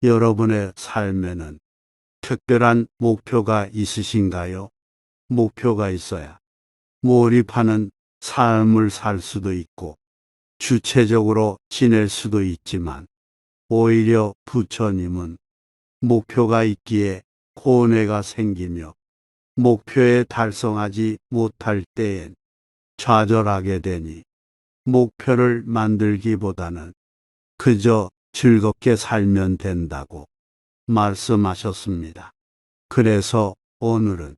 여러분의 삶에는 특별한 목표가 있으신가요? 목표가 있어야 몰입하는 삶을 살 수도 있고 주체적으로 지낼 수도 있지만 오히려 부처님은 목표가 있기에 고뇌가 생기며 목표에 달성하지 못할 때엔 좌절하게 되니 목표를 만들기보다는 그저 즐겁게 살면 된다고 말씀하셨습니다. 그래서 오늘은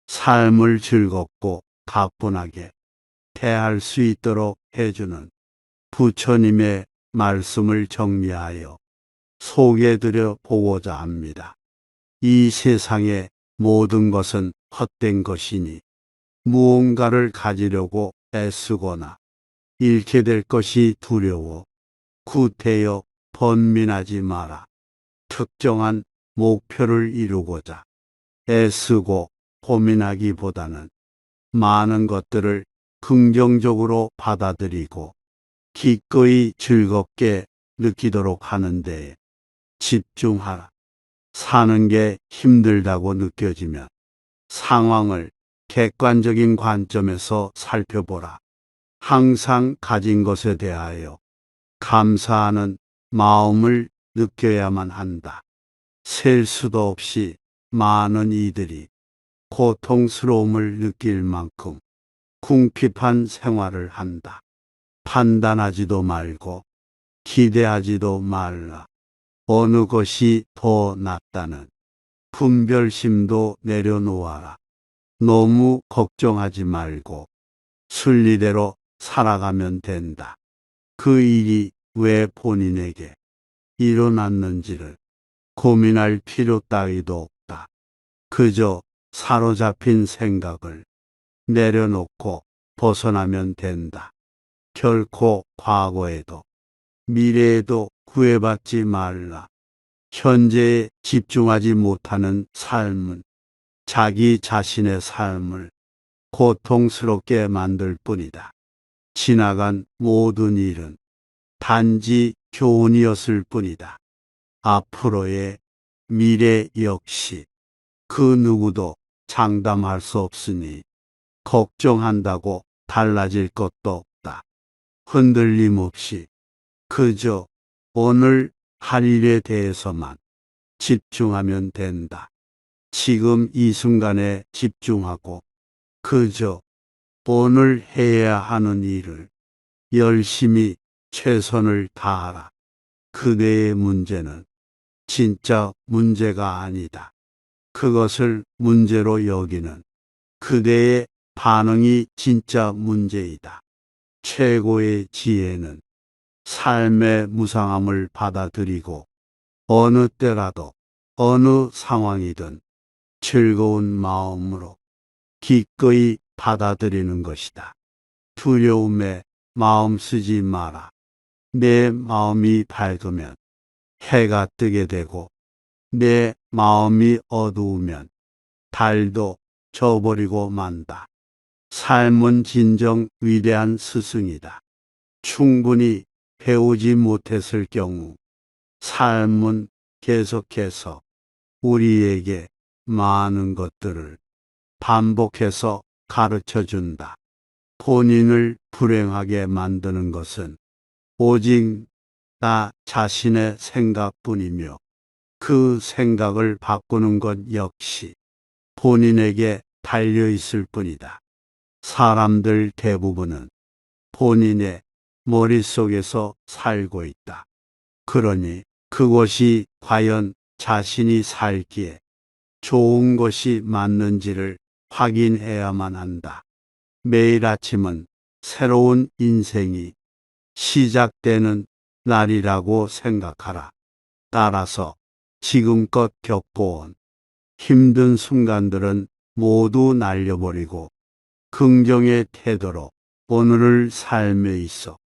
삶을 즐겁고 가뿐하게 대할 수 있도록 해주는 부처님의 말씀을 정리하여 소개해드려 보고자 합니다. 이 세상의 모든 것은 헛된 것이니 무언가를 가지려고 애쓰거나 잃게 될 것이 두려워 구태여 번민하지 마라. 특정한 목표를 이루고자 애쓰고 고민하기보다는 많은 것들을 긍정적으로 받아들이고 기꺼이 즐겁게 느끼도록 하는 데에 집중하라. 사는 게 힘들다고 느껴지면 상황을 객관적인 관점에서 살펴보라. 항상 가진 것에 대하여 감사하는 마음을 느껴야만 한다. 셀 수도 없이 많은 이들이 고통스러움을 느낄 만큼 궁핍한 생활을 한다. 판단하지도 말고 기대하지도 말라. 어느 것이 더 낫다는 분별심도 내려놓아라. 너무 걱정하지 말고 순리대로 살아가면 된다. 그 일이 왜 본인에게 일어났는지를 고민할 필요 따위도 없다. 그저 사로잡힌 생각을 내려놓고 벗어나면 된다. 결코 과거에도 미래에도 구애받지 말라. 현재에 집중하지 못하는 삶은 자기 자신의 삶을 고통스럽게 만들 뿐이다. 지나간 모든 일은 단지 교훈이었을 뿐이다. 앞으로의 미래 역시 그 누구도 장담할 수 없으니 걱정한다고 달라질 것도 없다. 흔들림 없이 그저 오늘 할 일에 대해서만 집중하면 된다. 지금 이 순간에 집중하고 그저 오늘 해야 하는 일을 열심히 최선을 다하라. 그대의 문제는 진짜 문제가 아니다. 그것을 문제로 여기는 그대의 반응이 진짜 문제이다. 최고의 지혜는 삶의 무상함을 받아들이고 어느 때라도 어느 상황이든 즐거운 마음으로 기꺼이 받아들이는 것이다. 두려움에 마음 쓰지 마라. 내 마음이 밝으면 해가 뜨게 되고 내 마음이 어두우면 달도 져버리고 만다. 삶은 진정 위대한 스승이다. 충분히 배우지 못했을 경우 삶은 계속해서 우리에게 많은 것들을 반복해서 가르쳐 준다. 본인을 불행하게 만드는 것은 오직 나 자신의 생각뿐이며 그 생각을 바꾸는 것 역시 본인에게 달려 있을 뿐이다. 사람들 대부분은 본인의 머릿속에서 살고 있다. 그러니 그것이 과연 자신이 살기에 좋은 것이 맞는지를 확인해야만 한다. 매일 아침은 새로운 인생이 시작되는 날이라고 생각하라. 따라서 지금껏 겪어온 힘든 순간들은 모두 날려버리고 긍정의 태도로 오늘을 삶에 있어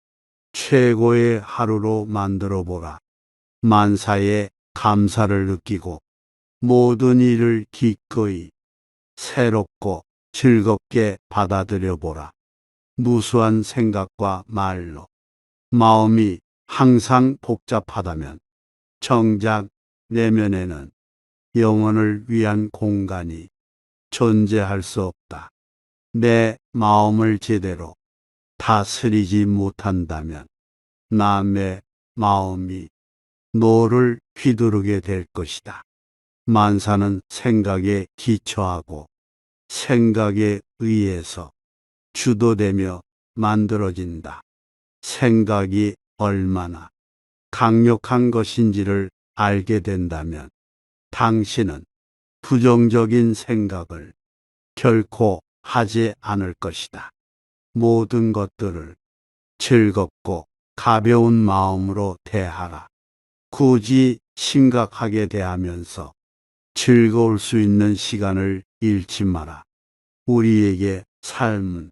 최고의 하루로 만들어 보라. 만사에 감사를 느끼고 모든 일을 기꺼이 새롭고 즐겁게 받아들여 보라. 무수한 생각과 말로 마음이 항상 복잡하다면 정작 내면에는 영혼을 위한 공간이 존재할 수 없다. 내 마음을 제대로 다스리지 못한다면 남의 마음이 너를 휘두르게 될 것이다. 만사는 생각에 기초하고 생각에 의해서 주도되며 만들어진다. 생각이 얼마나 강력한 것인지를 알게 된다면 당신은 부정적인 생각을 결코 하지 않을 것이다. 모든 것들을 즐겁고 가벼운 마음으로 대하라. 굳이 심각하게 대하면서 즐거울 수 있는 시간을 잃지 마라. 우리에게 삶은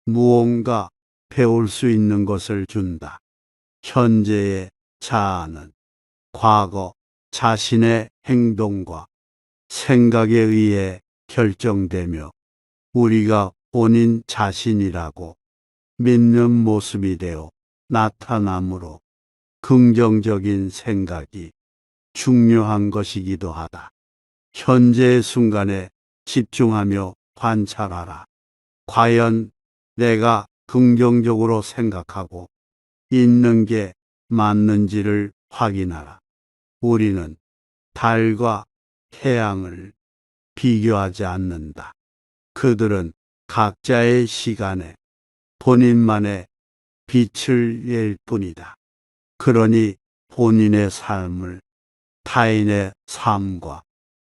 무언가 배울 수 있는 것을 준다. 현재의 자아는 과거 자신의 행동과 생각에 의해 결정되며 우리가 본인 자신이라고 믿는 모습이 되어 나타나므로 긍정적인 생각이 중요한 것이기도 하다. 현재의 순간에 집중하며 관찰하라. 과연 내가 긍정적으로 생각하고 있는 게 맞는지를 확인하라. 우리는 달과 태양을 비교하지 않는다. 그들은 각자의 시간에 본인만의 빛을 낼 뿐이다. 그러니 본인의 삶을 타인의 삶과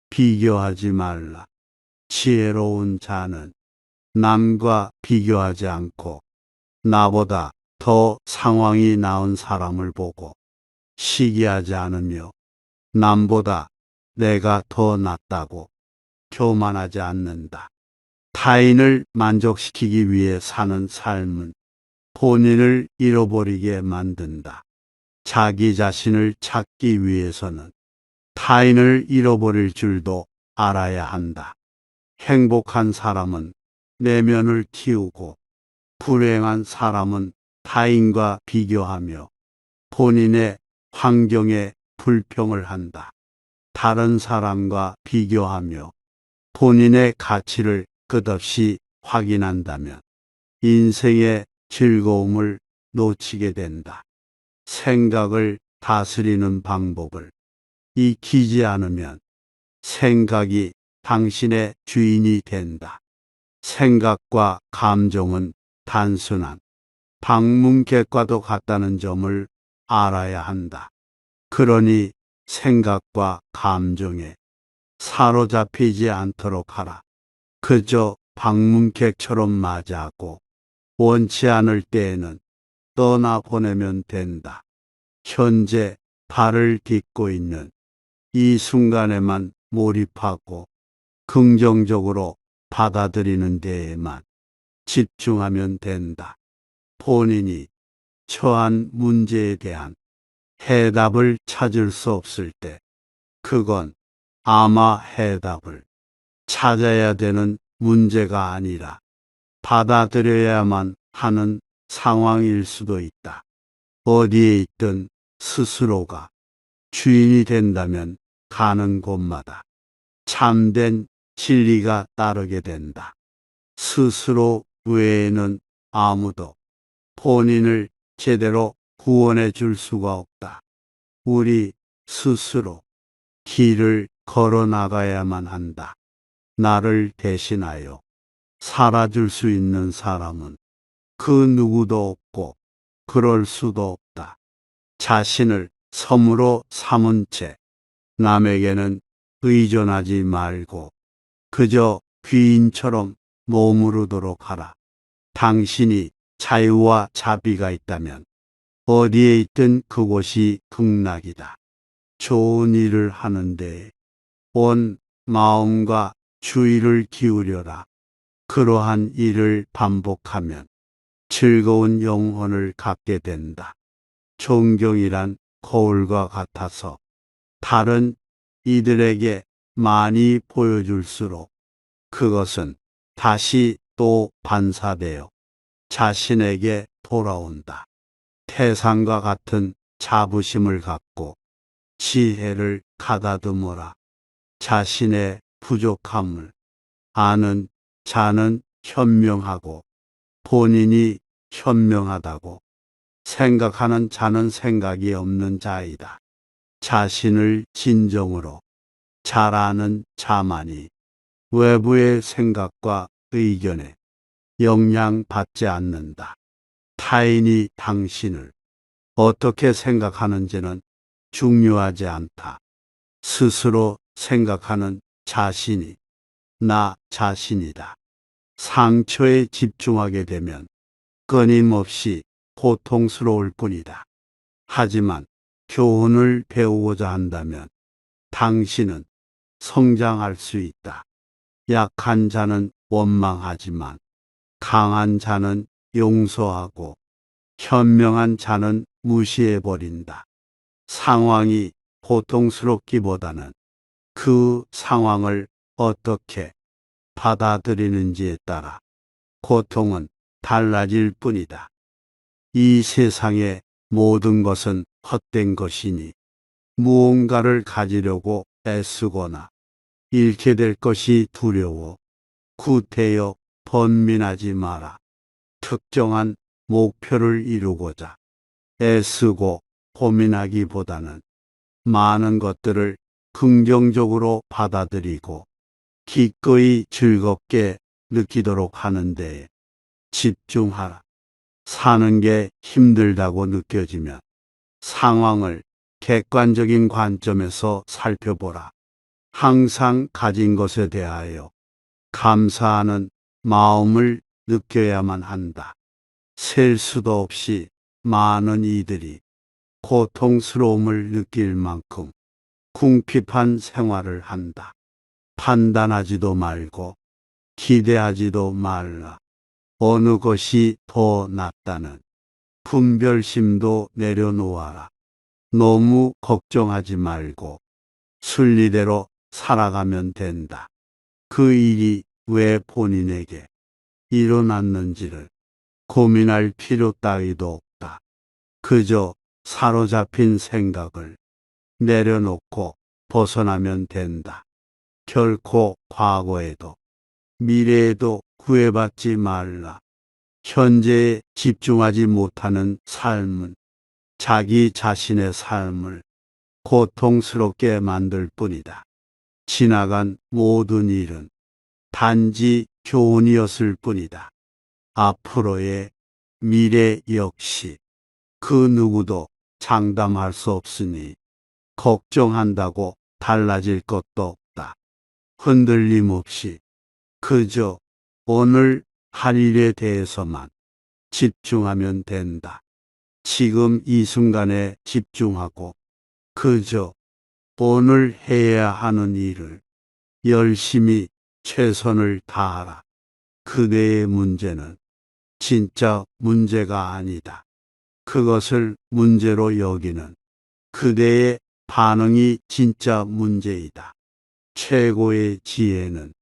비교하지 말라. 지혜로운 자는 남과 비교하지 않고 나보다 더 상황이 나은 사람을 보고 시기하지 않으며 남보다 내가 더 낫다고 교만하지 않는다. 타인을 만족시키기 위해 사는 삶은 본인을 잃어버리게 만든다. 자기 자신을 찾기 위해서는 타인을 잃어버릴 줄도 알아야 한다. 행복한 사람은 내면을 키우고 불행한 사람은 타인과 비교하며 본인의 환경에 불평을 한다. 다른 사람과 비교하며 본인의 가치를 끝없이 확인한다면 인생의 즐거움을 놓치게 된다. 생각을 다스리는 방법을 익히지 않으면 생각이 당신의 주인이 된다. 생각과 감정은 단순한 방문객과도 같다는 점을 알아야 한다. 그러니 생각과 감정에 사로잡히지 않도록 하라. 그저 방문객처럼 맞이하고 원치 않을 때에는 떠나보내면 된다. 현재 발을 딛고 있는 이 순간에만 몰입하고 긍정적으로 받아들이는 데에만 집중하면 된다. 본인이 처한 문제에 대한 해답을 찾을 수 없을 때 그건 아마 해답을 찾아야 되는 문제가 아니라 받아들여야만 하는 상황일 수도 있다. 어디에 있든 스스로가 주인이 된다면 가는 곳마다 참된 진리가 따르게 된다. 스스로 외에는 아무도 본인을 제대로 구원해 줄 수가 없다. 우리 스스로 길을 걸어 나가야만 한다. 나를 대신하여 살아줄 수 있는 사람은 그 누구도 없고 그럴 수도 없다. 자신을 섬으로 삼은 채 남에게는 의존하지 말고 그저 귀인처럼 머무르도록 하라. 당신이 자유와 자비가 있다면 어디에 있든 그곳이 극락이다. 좋은 일을 하는데 온 마음과 주의를 기울여라. 그러한 일을 반복하면 즐거운 영혼을 갖게 된다. 존경이란 거울과 같아서 다른 이들에게 많이 보여줄수록 그것은 다시 또 반사되어 자신에게 돌아온다. 태산과 같은 자부심을 갖고 지혜를 가다듬어라. 자신의 부족함을 아는 자는 현명하고 본인이 현명하다고 생각하는 자는 생각이 없는 자이다. 자신을 진정으로 잘 아는 자만이 외부의 생각과 의견에 영향받지 않는다. 타인이 당신을 어떻게 생각하는지는 중요하지 않다. 스스로 생각하는 자신이 나 자신이다. 상처에 집중하게 되면 끊임없이 고통스러울 뿐이다. 하지만 교훈을 배우고자 한다면 당신은 성장할 수 있다. 약한 자는 원망하지만 강한 자는 용서하고 현명한 자는 무시해버린다. 상황이 고통스럽기보다는 그 상황을 어떻게 받아들이는지에 따라 고통은 달라질 뿐이다. 이 세상의 모든 것은 헛된 것이니 무언가를 가지려고 애쓰거나 잃게 될 것이 두려워 구태여 번민하지 마라. 특정한 목표를 이루고자 애쓰고 고민하기보다는 많은 것들을 긍정적으로 받아들이고 기꺼이 즐겁게 느끼도록 하는 데에 집중하라. 사는 게 힘들다고 느껴지면 상황을 객관적인 관점에서 살펴보라. 항상 가진 것에 대하여 감사하는 마음을 느껴야만 한다. 셀 수도 없이 많은 이들이 고통스러움을 느낄 만큼 궁핍한 생활을 한다. 판단하지도 말고 기대하지도 말라. 어느 것이 더 낫다는 분별심도 내려놓아라. 너무 걱정하지 말고 순리대로 살아가면 된다. 그 일이 왜 본인에게 일어났는지를 고민할 필요 따위도 없다. 그저 사로잡힌 생각을 내려놓고 벗어나면 된다. 결코 과거에도 미래에도 구애받지 말라. 현재에 집중하지 못하는 삶은 자기 자신의 삶을 고통스럽게 만들 뿐이다. 지나간 모든 일은 단지 교훈이었을 뿐이다. 앞으로의 미래 역시 그 누구도 장담할 수 없으니 걱정한다고 달라질 것도 없다. 흔들림 없이 그저 오늘 할 일에 대해서만 집중하면 된다. 지금 이 순간에 집중하고 그저 오늘 해야 하는 일을 열심히 최선을 다하라. 그대의 문제는 진짜 문제가 아니다. 그것을 문제로 여기는 그대의 반응이 진짜 문제이다. 최고의 지혜는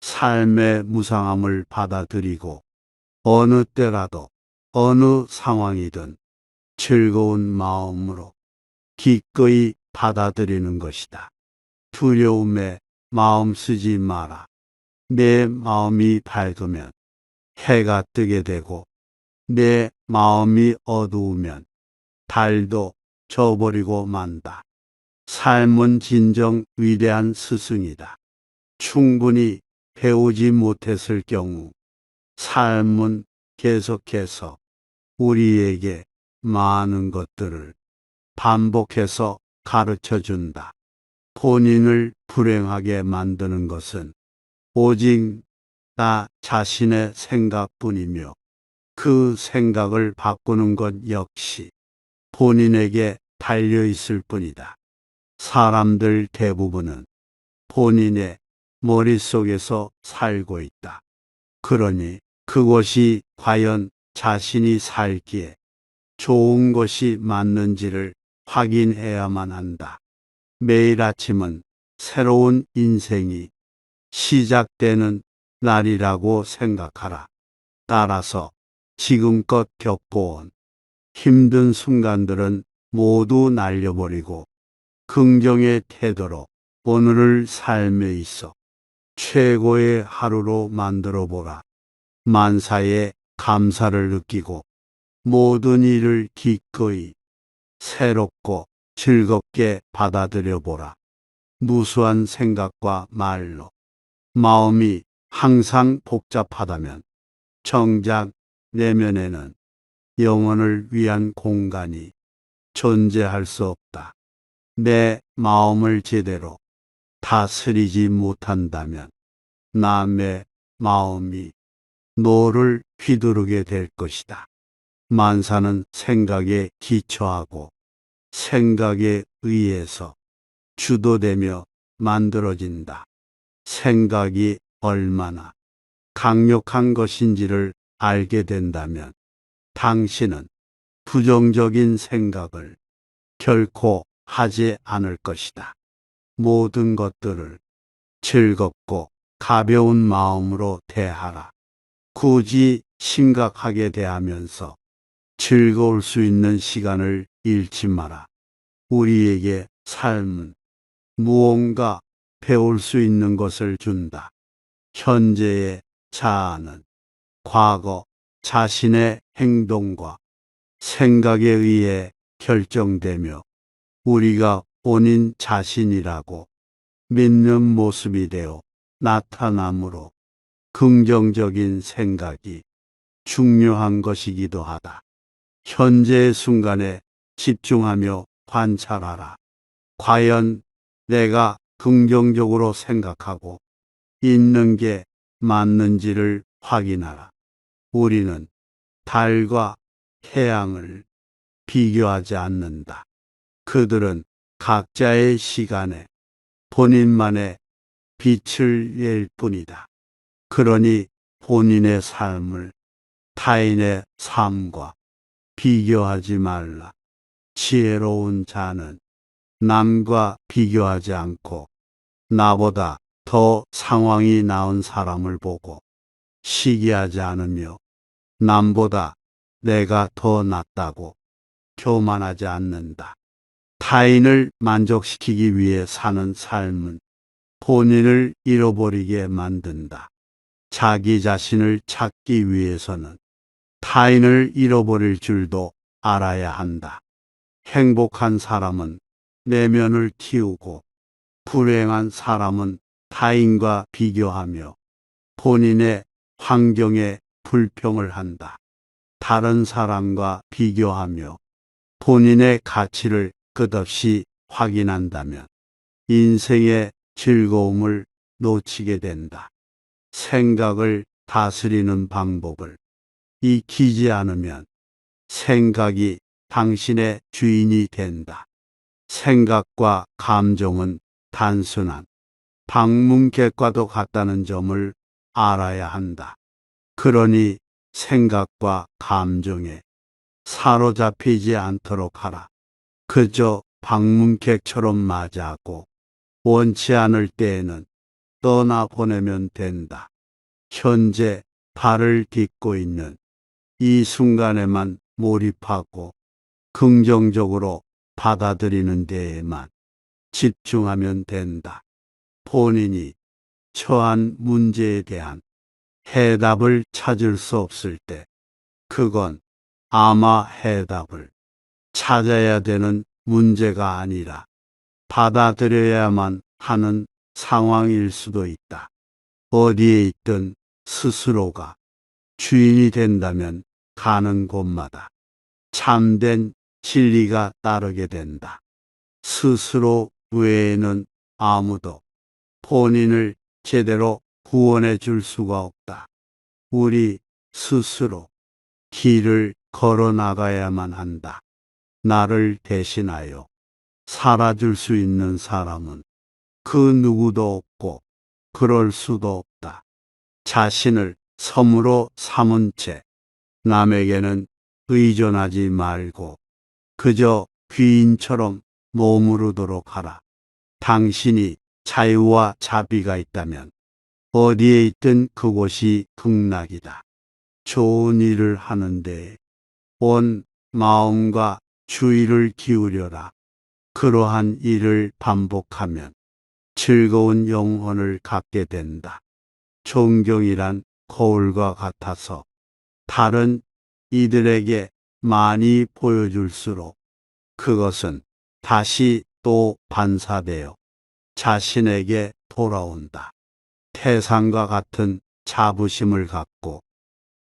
삶의 무상함을 받아들이고 어느 때라도 어느 상황이든 즐거운 마음으로 기꺼이 받아들이는 것이다. 두려움에 마음 쓰지 마라. 내 마음이 밝으면 해가 뜨게 되고 내 마음이 어두우면 달도 져버리고 만다. 삶은 진정 위대한 스승이다. 충분히 배우지 못했을 경우 삶은 계속해서 우리에게 많은 것들을 반복해서 가르쳐 준다. 본인을 불행하게 만드는 것은 오직 나 자신의 생각뿐이며 그 생각을 바꾸는 것 역시 본인에게 달려 있을 뿐이다. 사람들 대부분은 본인의 머릿속에서 살고 있다. 그러니 그것이 과연 자신이 살기에 좋은 것이 맞는지를 확인해야만 한다. 매일 아침은 새로운 인생이 시작되는 날이라고 생각하라. 따라서 지금껏 겪어온 힘든 순간들은 모두 날려버리고 긍정의 태도로 오늘을 삶에 있어 최고의 하루로 만들어 보라. 만사에 감사를 느끼고 모든 일을 기꺼이 새롭고 즐겁게 받아들여 보라. 무수한 생각과 말로 마음이 항상 복잡하다면 정작 내면에는 영혼을 위한 공간이 존재할 수 없다. 내 마음을 제대로 다스리지 못한다면 남의 마음이 너를 휘두르게 될 것이다. 만사는 생각에 기초하고 생각에 의해서 주도되며 만들어진다. 생각이 얼마나 강력한 것인지를 알게 된다면 당신은 부정적인 생각을 결코 하지 않을 것이다. 모든 것들을 즐겁고 가벼운 마음으로 대하라. 굳이 심각하게 대하면서 즐거울 수 있는 시간을 잃지 마라. 우리에게 삶은 무언가 배울 수 있는 것을 준다. 현재의 자아는 과거 자신의 행동과 생각에 의해 결정되며 우리가 본인 자신이라고 믿는 모습이 되어 나타나므로 긍정적인 생각이 중요한 것이기도 하다. 현재의 순간에 집중하며 관찰하라. 과연 내가 긍정적으로 생각하고 있는 게 맞는지를 확인하라. 우리는 달과 태양을 비교하지 않는다. 그들은 각자의 시간에 본인만의 빛을 낼 뿐이다. 그러니 본인의 삶을 타인의 삶과 비교하지 말라. 지혜로운 자는 남과 비교하지 않고 나보다 더 상황이 나은 사람을 보고 시기하지 않으며 남보다 내가 더 낫다고 교만하지 않는다. 타인을 만족시키기 위해 사는 삶은 본인을 잃어버리게 만든다. 자기 자신을 찾기 위해서는 타인을 잃어버릴 줄도 알아야 한다. 행복한 사람은 내면을 키우고 불행한 사람은 타인과 비교하며 본인의 환경에 불평을 한다. 다른 사람과 비교하며 본인의 가치를 끝없이 확인한다면 인생의 즐거움을 놓치게 된다. 생각을 다스리는 방법을 익히지 않으면 생각이 당신의 주인이 된다. 생각과 감정은 단순한 방문객과도 같다는 점을 알아야 한다. 그러니 생각과 감정에 사로잡히지 않도록 하라. 그저 방문객처럼 맞이하고 원치 않을 때에는 떠나보내면 된다. 현재 발을 딛고 있는 이 순간에만 몰입하고 긍정적으로 받아들이는 데에만 집중하면 된다. 본인이 처한 문제에 대한 해답을 찾을 수 없을 때 그건 아마 해답을 찾아야 되는 문제가 아니라 받아들여야만 하는 상황일 수도 있다. 어디에 있든 스스로가 주인이 된다면 가는 곳마다 참된 진리가 따르게 된다. 스스로 외에는 아무도 본인을 제대로 구원해 줄 수가 없다. 우리 스스로 길을 걸어 나가야만 한다. 나를 대신하여 살아줄 수 있는 사람은 그 누구도 없고 그럴 수도 없다. 자신을 섬으로 삼은 채 남에게는 의존하지 말고 그저 귀인처럼 머무르도록 하라. 당신이 자유와 자비가 있다면 어디에 있든 그곳이 극락이다. 좋은 일을 하는데 온 마음과 주의를 기울여라. 그러한 일을 반복하면 즐거운 영혼을 갖게 된다. 존경이란 거울과 같아서 다른 이들에게 많이 보여줄수록 그것은 다시 또 반사되어 자신에게 돌아온다. 태산과 같은 자부심을 갖고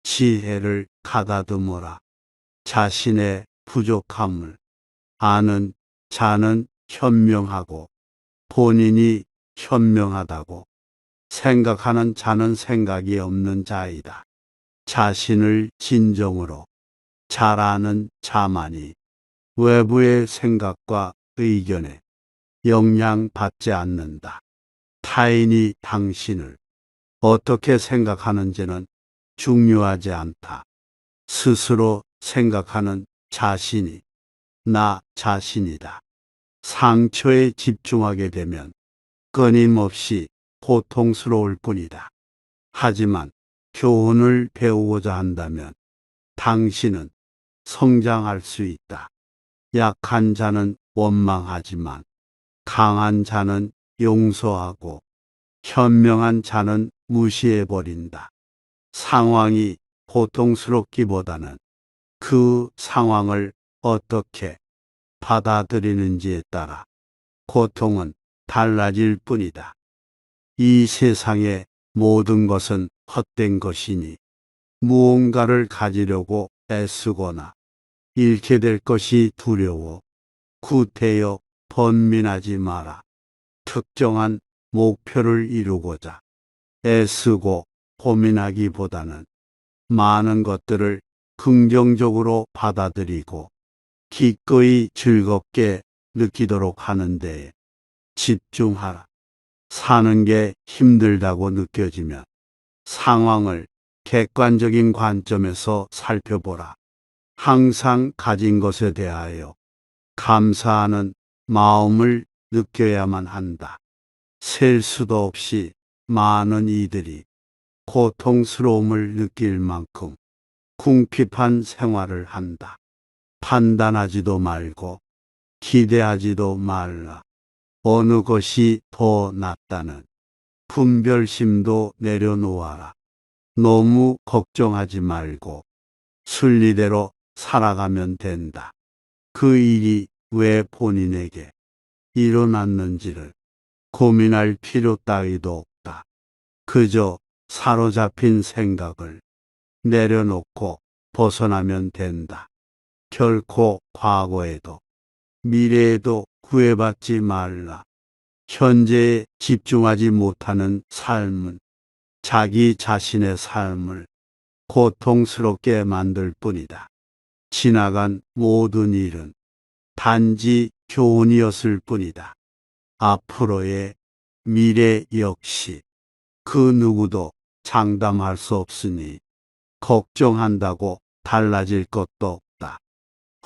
지혜를 가다듬어라. 자신의 부족함을 아는 자는 현명하고 본인이 현명하다고 생각하는 자는 생각이 없는 자이다. 자신을 진정으로 잘 아는 자만이 외부의 생각과 의견에 영향받지 않는다. 타인이 당신을 어떻게 생각하는지는 중요하지 않다. 스스로 생각하는 자신이 나 자신이다. 상처에 집중하게 되면 끊임없이 고통스러울 뿐이다. 하지만 교훈을 배우고자 한다면 당신은 성장할 수 있다. 약한 자는 원망하지만 강한 자는 용서하고 현명한 자는 무시해버린다. 상황이 고통스럽기보다는 그 상황을 어떻게 받아들이는지에 따라 고통은 달라질 뿐이다. 이 세상의 모든 것은 헛된 것이니 무언가를 가지려고 애쓰거나 잃게 될 것이 두려워 구태여 번민하지 마라. 특정한 목표를 이루고자 애쓰고 고민하기보다는 많은 것들을 긍정적으로 받아들이고 기꺼이 즐겁게 느끼도록 하는 데에 집중하라. 사는 게 힘들다고 느껴지면 상황을 객관적인 관점에서 살펴보라. 항상 가진 것에 대하여 감사하는 마음을 느껴야만 한다. 셀 수도 없이 많은 이들이 고통스러움을 느낄 만큼 궁핍한 생활을 한다. 판단하지도 말고 기대하지도 말라. 어느 것이 더 낫다는 분별심도 내려놓아라. 너무 걱정하지 말고 순리대로 살아가면 된다. 그 일이 왜 본인에게 일어났는지를 고민할 필요 따위도 없다. 그저 사로잡힌 생각을 내려놓고 벗어나면 된다. 결코 과거에도 미래에도 구애받지 말라. 현재에 집중하지 못하는 삶은 자기 자신의 삶을 고통스럽게 만들 뿐이다. 지나간 모든 일은 단지 교훈이었을 뿐이다. 앞으로의 미래 역시 그 누구도 장담할 수 없으니 걱정한다고 달라질 것도 없다.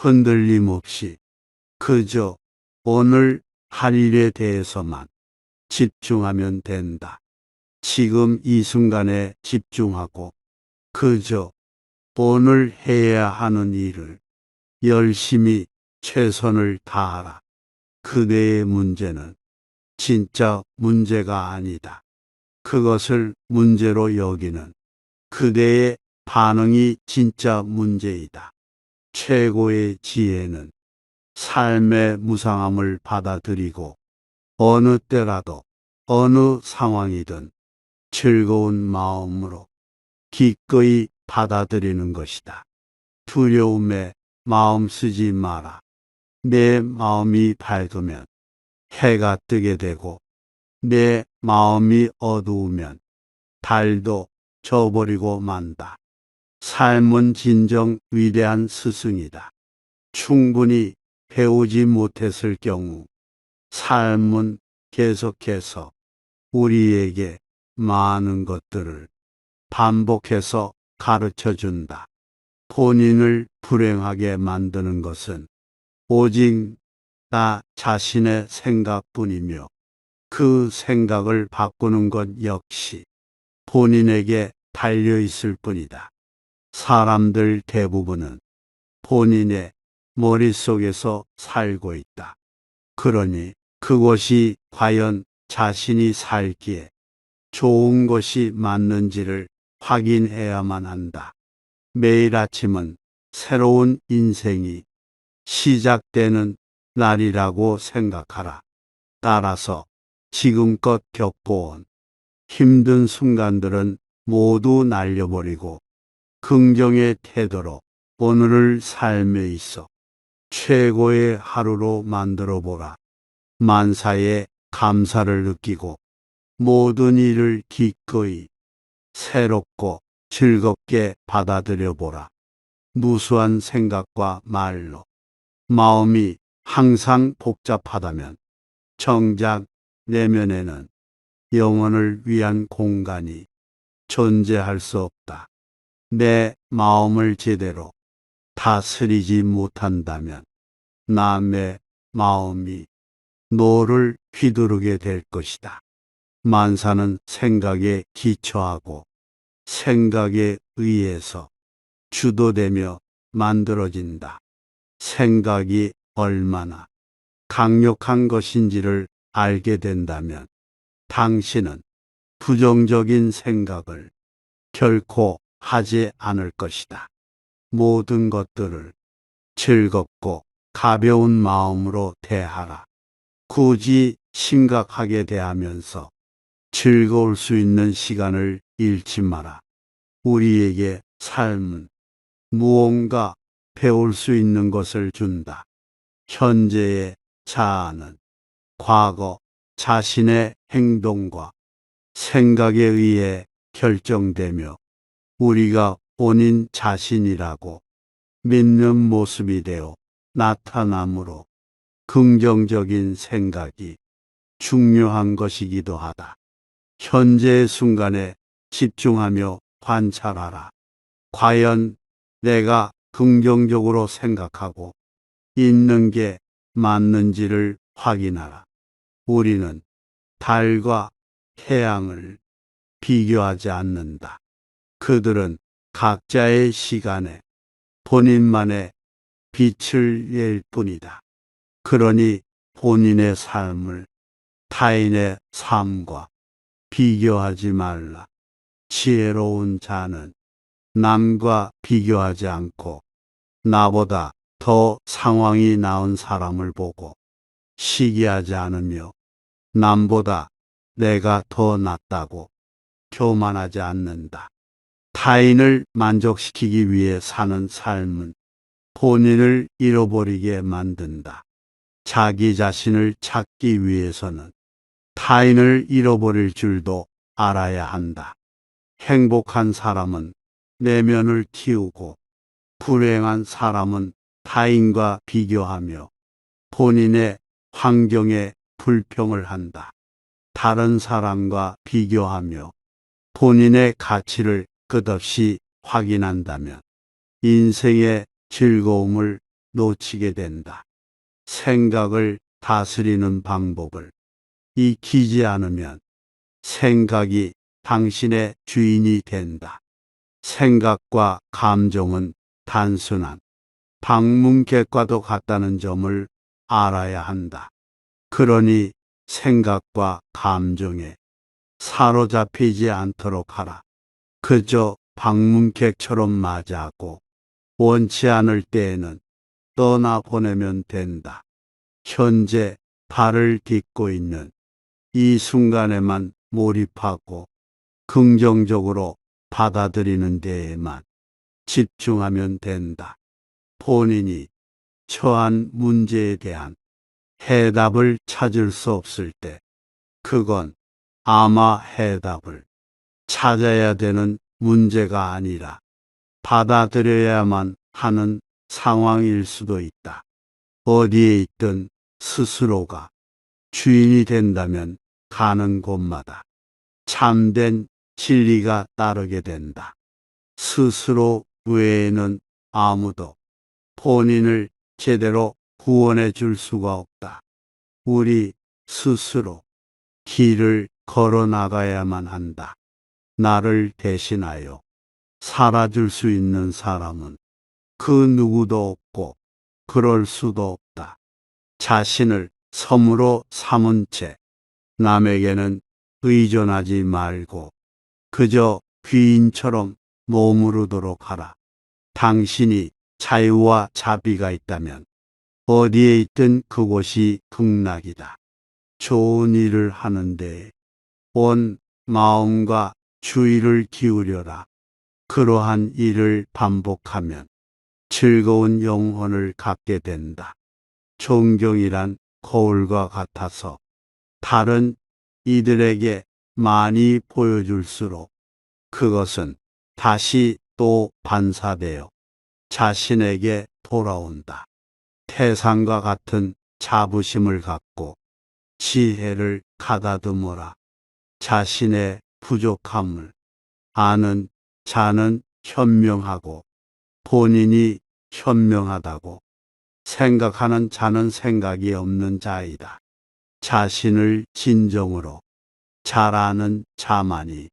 흔들림 없이 그저 오늘 할 일에 대해서만 집중하면 된다. 지금 이 순간에 집중하고 그저 오늘 해야 하는 일을 열심히 최선을 다하라. 그대의 문제는 진짜 문제가 아니다. 그것을 문제로 여기는 그대의 반응이 진짜 문제이다. 최고의 지혜는 삶의 무상함을 받아들이고 어느 때라도 어느 상황이든 즐거운 마음으로 기꺼이 받아들이는 것이다. 두려움에 마음 쓰지 마라. 내 마음이 밝으면 해가 뜨게 되고 내 마음이 어두우면 달도 져버리고 만다. 삶은 진정 위대한 스승이다. 충분히 배우지 못했을 경우 삶은 계속해서 우리에게 많은 것들을 반복해서 가르쳐 준다. 본인을 불행하게 만드는 것은 오직 나 자신의 생각뿐이며 그 생각을 바꾸는 것 역시 본인에게 달려 있을 뿐이다. 사람들 대부분은 본인의 머릿속에서 살고 있다. 그러니 그것이 과연 자신이 살기에 좋은 것이 맞는지를 확인해야만 한다. 매일 아침은 새로운 인생이 시작되는 날이라고 생각하라. 따라서 지금껏 겪어온 힘든 순간들은 모두 날려버리고 긍정의 태도로 오늘을 삶에 있어 최고의 하루로 만들어 보라. 만사에 감사를 느끼고 모든 일을 기꺼이 새롭고 즐겁게 받아들여 보라. 무수한 생각과 말로 마음이 항상 복잡하다면 정작 내면에는 영혼을 위한 공간이 존재할 수 없다. 내 마음을 제대로 다스리지 못한다면 남의 마음이 너를 휘두르게 될 것이다. 만사는 생각에 기초하고 생각에 의해서 주도되며 만들어진다. 생각이 얼마나 강력한 것인지를 알게 된다면 당신은 부정적인 생각을 결코 하지 않을 것이다. 모든 것들을 즐겁고 가벼운 마음으로 대하라. 굳이 심각하게 대하면서 즐거울 수 있는 시간을 잃지 마라. 우리에게 삶은 무언가 배울 수 있는 것을 준다. 현재의 자아는 과거 자신의 행동과 생각에 의해 결정되며 우리가 본인 자신이라고 믿는 모습이 되어 나타나므로 긍정적인 생각이 중요한 것이기도 하다. 현재의 순간에 집중하며 관찰하라. 과연 내가 긍정적으로 생각하고 있는 게 맞는지를 확인하라. 우리는 달과 태양을 비교하지 않는다. 그들은 각자의 시간에 본인만의 빛을 낼 뿐이다. 그러니 본인의 삶을 타인의 삶과 비교하지 말라. 지혜로운 자는 남과 비교하지 않고 나보다 더 상황이 나은 사람을 보고 시기하지 않으며 남보다 내가 더 낫다고 교만하지 않는다. 타인을 만족시키기 위해 사는 삶은 본인을 잃어버리게 만든다. 자기 자신을 찾기 위해서는 타인을 잃어버릴 줄도 알아야 한다. 행복한 사람은 내면을 키우고 불행한 사람은 타인과 비교하며 본인의 환경에 불평을 한다. 다른 사람과 비교하며 본인의 가치를 끝없이 확인한다면 인생의 즐거움을 놓치게 된다. 생각을 다스리는 방법을 익히지 않으면 생각이 당신의 주인이 된다. 생각과 감정은 단순한 방문객과도 같다는 점을 알아야 한다. 그러니 생각과 감정에 사로잡히지 않도록 하라. 그저 방문객처럼 맞이하고 원치 않을 때에는 떠나보내면 된다. 현재 발을 딛고 있는 이 순간에만 몰입하고 긍정적으로 받아들이는 데에만 집중하면 된다. 본인이 처한 문제에 대한 해답을 찾을 수 없을 때 그건 아마 해답을 찾아야 되는 문제가 아니라 받아들여야만 하는 상황일 수도 있다. 어디에 있든 스스로가 주인이 된다면 가는 곳마다 참된 진리가 따르게 된다. 스스로 외에는 아무도 본인을 제대로 구원해 줄 수가 없다. 우리 스스로 길을 걸어 나가야만 한다. 나를 대신하여 살아줄 수 있는 사람은 그 누구도 없고 그럴 수도 없다. 자신을 섬으로 삼은 채 남에게는 의존하지 말고 그저 귀인처럼 머무르도록 하라. 당신이 자유와 자비가 있다면 어디에 있든 그곳이 극락이다. 좋은 일을 하는데 온 마음과 주의를 기울여라. 그러한 일을 반복하면 즐거운 영혼을 갖게 된다. 존경이란 거울과 같아서 다른 이들에게 많이 보여줄수록 그것은 다시 또 반사되어 자신에게 돌아온다. 태산과 같은 자부심을 갖고 지혜를 가다듬어라. 자신의 부족함을 아는 자는 현명하고 본인이 현명하다고 생각하는 자는 생각이 없는 자이다. 자신을 진정으로 잘 아는 자만이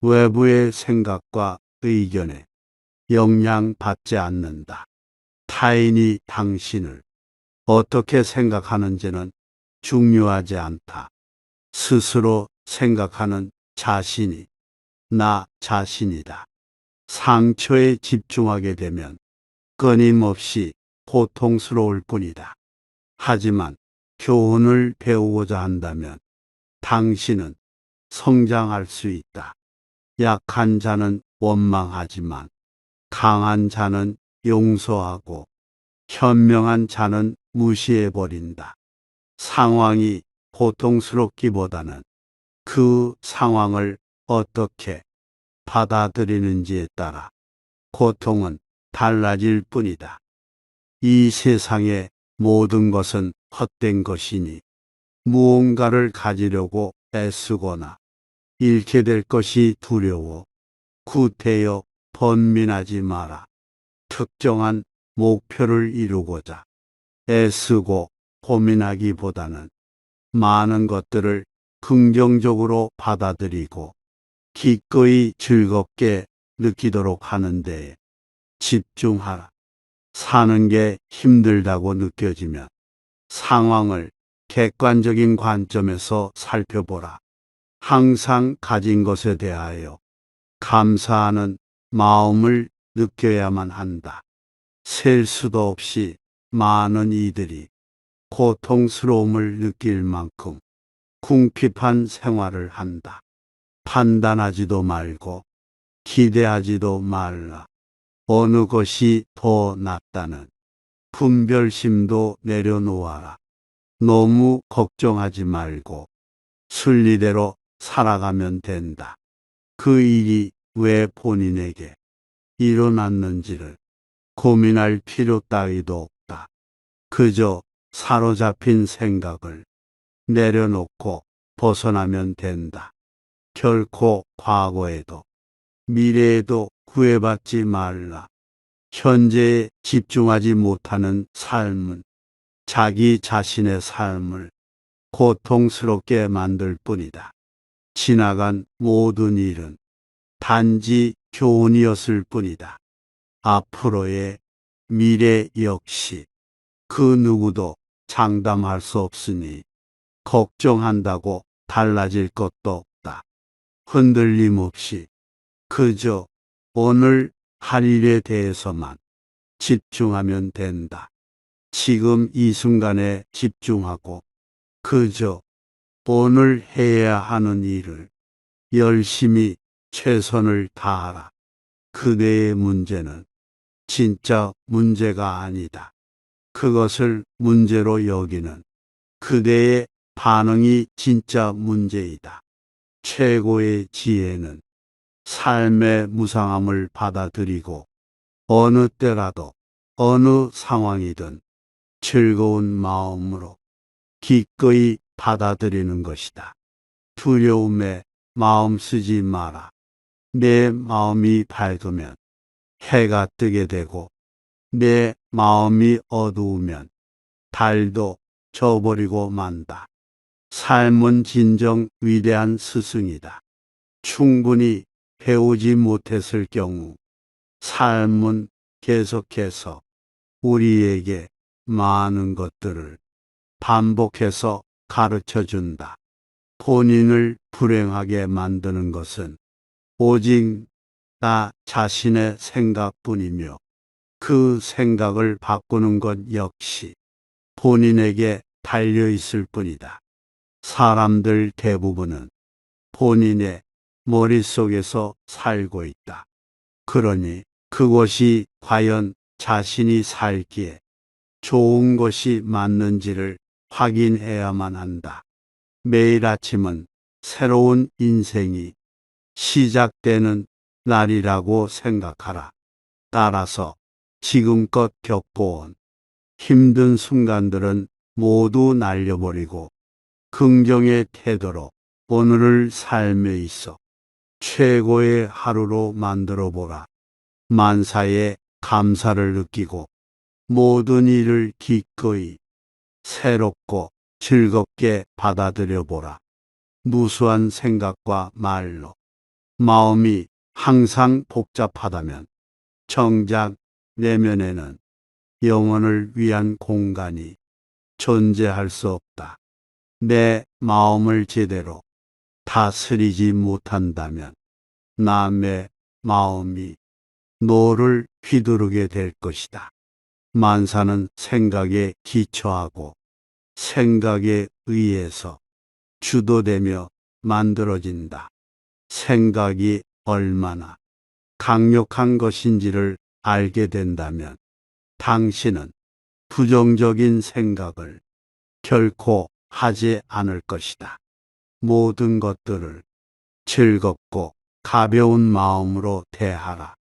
외부의 생각과 의견에 영향받지 않는다. 타인이 당신을 어떻게 생각하는지는 중요하지 않다. 스스로 생각하는 자신이 나 자신이다. 상처에 집중하게 되면 끊임없이 고통스러울 뿐이다. 하지만 교훈을 배우고자 한다면 당신은 성장할 수 있다. 약한 자는 원망하지만 강한 자는 용서하고 현명한 자는 무시해버린다. 상황이 고통스럽기보다는 그 상황을 어떻게 받아들이는지에 따라 고통은 달라질 뿐이다. 이 세상의 모든 것은 헛된 것이니 무언가를 가지려고 애쓰거나 잃게 될 것이 두려워 구태여 번민하지 마라. 특정한 목표를 이루고자 애쓰고 고민하기보다는 많은 것들을 긍정적으로 받아들이고 기꺼이 즐겁게 느끼도록 하는 데에 집중하라. 사는 게 힘들다고 느껴지면 상황을 객관적인 관점에서 살펴보라. 항상 가진 것에 대하여 감사하는 마음을 느껴야만 한다. 셀 수도 없이 많은 이들이 고통스러움을 느낄 만큼 궁핍한 생활을 한다. 판단하지도 말고 기대하지도 말라. 어느 것이 더 낫다는 분별심도 내려놓아라. 너무 걱정하지 말고 순리대로 살아가면 된다. 그 일이 왜 본인에게 일어났는지를 고민할 필요 따위도 없다. 그저 사로잡힌 생각을 내려놓고 벗어나면 된다. 결코 과거에도 미래에도 구애받지 말라. 현재에 집중하지 못하는 삶은 자기 자신의 삶을 고통스럽게 만들 뿐이다. 지나간 모든 일은 단지 교훈이었을 뿐이다. 앞으로의 미래 역시 그 누구도 장담할 수 없으니 걱정한다고 달라질 것도 없다. 흔들림 없이 그저 오늘 할 일에 대해서만 집중하면 된다. 지금 이 순간에 집중하고 그저 오늘 해야 하는 일을 열심히 최선을 다하라. 그대의 문제는 진짜 문제가 아니다. 그것을 문제로 여기는 그대의 반응이 진짜 문제이다. 최고의 지혜는 삶의 무상함을 받아들이고 어느 때라도 어느 상황이든 즐거운 마음으로 기꺼이 받아들이는 것이다. 두려움에 마음 쓰지 마라. 내 마음이 밝으면 해가 뜨게 되고 내 마음이 어두우면 달도 져버리고 만다. 삶은 진정 위대한 스승이다. 충분히 배우지 못했을 경우 삶은 계속해서 우리에게 많은 것들을 반복해서 가르쳐 준다. 본인을 불행하게 만드는 것은 오직 나 자신의 생각뿐이며 그 생각을 바꾸는 것 역시 본인에게 달려 있을 뿐이다. 사람들 대부분은 본인의 머릿속에서 살고 있다. 그러니 그것이 과연 자신이 살기에 좋은 것이 맞는지를 확인해야만 한다. 매일 아침은 새로운 인생이 시작되는 날이라고 생각하라. 따라서 지금껏 겪어온 힘든 순간들은 모두 날려버리고 긍정의 태도로 오늘을 삶에 있어 최고의 하루로 만들어 보라. 만사에 감사를 느끼고 모든 일을 기꺼이 새롭고 즐겁게 받아들여 보라. 무수한 생각과 말로 마음이 항상 복잡하다면 정작 내면에는 영혼을 위한 공간이 존재할 수 없다. 내 마음을 제대로 다스리지 못한다면 남의 마음이 너를 휘두르게 될 것이다. 만사는 생각에 기초하고 생각에 의해서 주도되며 만들어진다. 생각이 얼마나 강력한 것인지를 알게 된다면 당신은 부정적인 생각을 결코 하지 않을 것이다. 모든 것들을 즐겁고 가벼운 마음으로 대하라.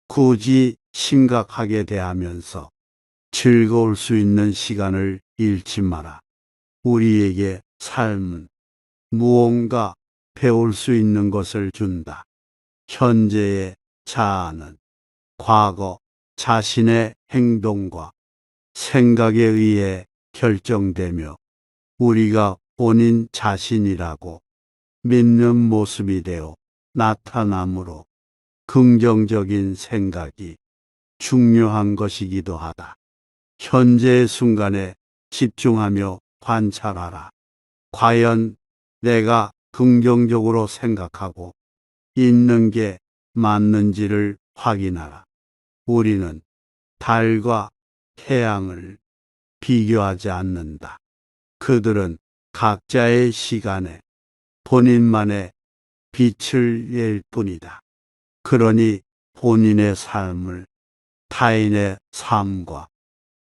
굳이 심각하게 대하면서 즐거울 수 있는 시간을 잃지 마라. 우리에게 삶은 무언가 배울 수 있는 것을 준다. 현재의 자아는 과거 자신의 행동과 생각에 의해 결정되며 우리가 본인 자신이라고 믿는 모습이 되어 나타나므로 긍정적인 생각이 중요한 것이기도 하다. 현재의 순간에 집중하며 관찰하라. 과연 내가 긍정적으로 생각하고 있는 게 맞는지를 확인하라. 우리는 달과 태양을 비교하지 않는다. 그들은 각자의 시간에 본인만의 빛을 낼 뿐이다. 그러니 본인의 삶을 타인의 삶과